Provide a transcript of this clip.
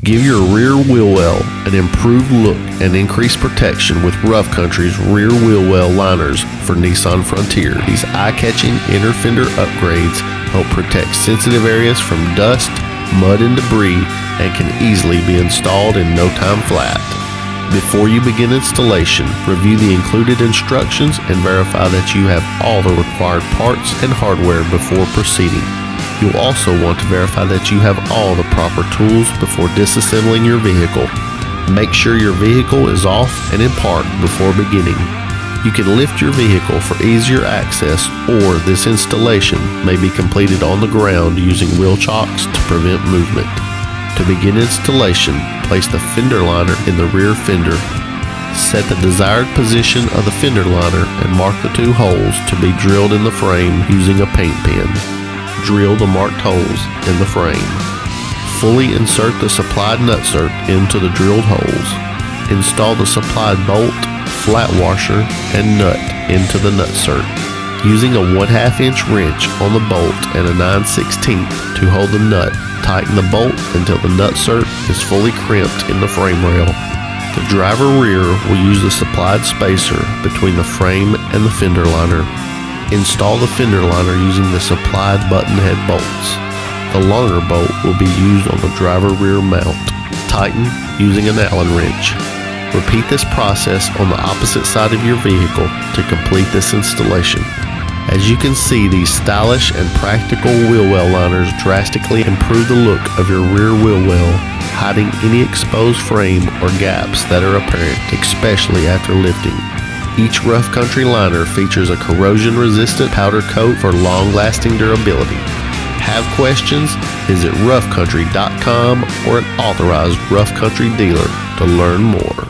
Give your rear wheel well an improved look and increased protection with Rough Country's rear wheel well liners for Nissan Frontier. These eye-catching inner fender upgrades help protect sensitive areas from dust, mud, and debris, and can easily be installed in no time flat. Before you begin installation, review the included instructions and verify that you have all the required parts and hardware before proceeding. You'll also want to verify that you have all the proper tools before disassembling your vehicle. Make sure your vehicle is off and in park before beginning. You can lift your vehicle for easier access, or this installation may be completed on the ground using wheel chocks to prevent movement. To begin installation, place the fender liner in the rear fender. Set the desired position of the fender liner and mark the 2 holes to be drilled in the frame using a paint pen. Drill the marked holes in the frame. Fully insert the supplied nutsert into the drilled holes. Install the supplied bolt, flat washer, and nut into the nutsert. Using a 1/2 inch wrench on the bolt and a 9/16 to hold the nut, tighten the bolt until the nutsert is fully crimped in the frame rail. The driver rear will use the supplied spacer between the frame and the fender liner. Install the fender liner using the supplied button head bolts. The longer bolt will be used on the driver rear mount. Tighten using an Allen wrench. Repeat this process on the opposite side of your vehicle to complete this installation. As you can see, these stylish and practical wheel well liners drastically improve the look of your rear wheel well, hiding any exposed frame or gaps that are apparent, especially after lifting. Each Rough Country liner features a corrosion-resistant powder coat for long-lasting durability. Have questions? Visit roughcountry.com or an authorized Rough Country dealer to learn more.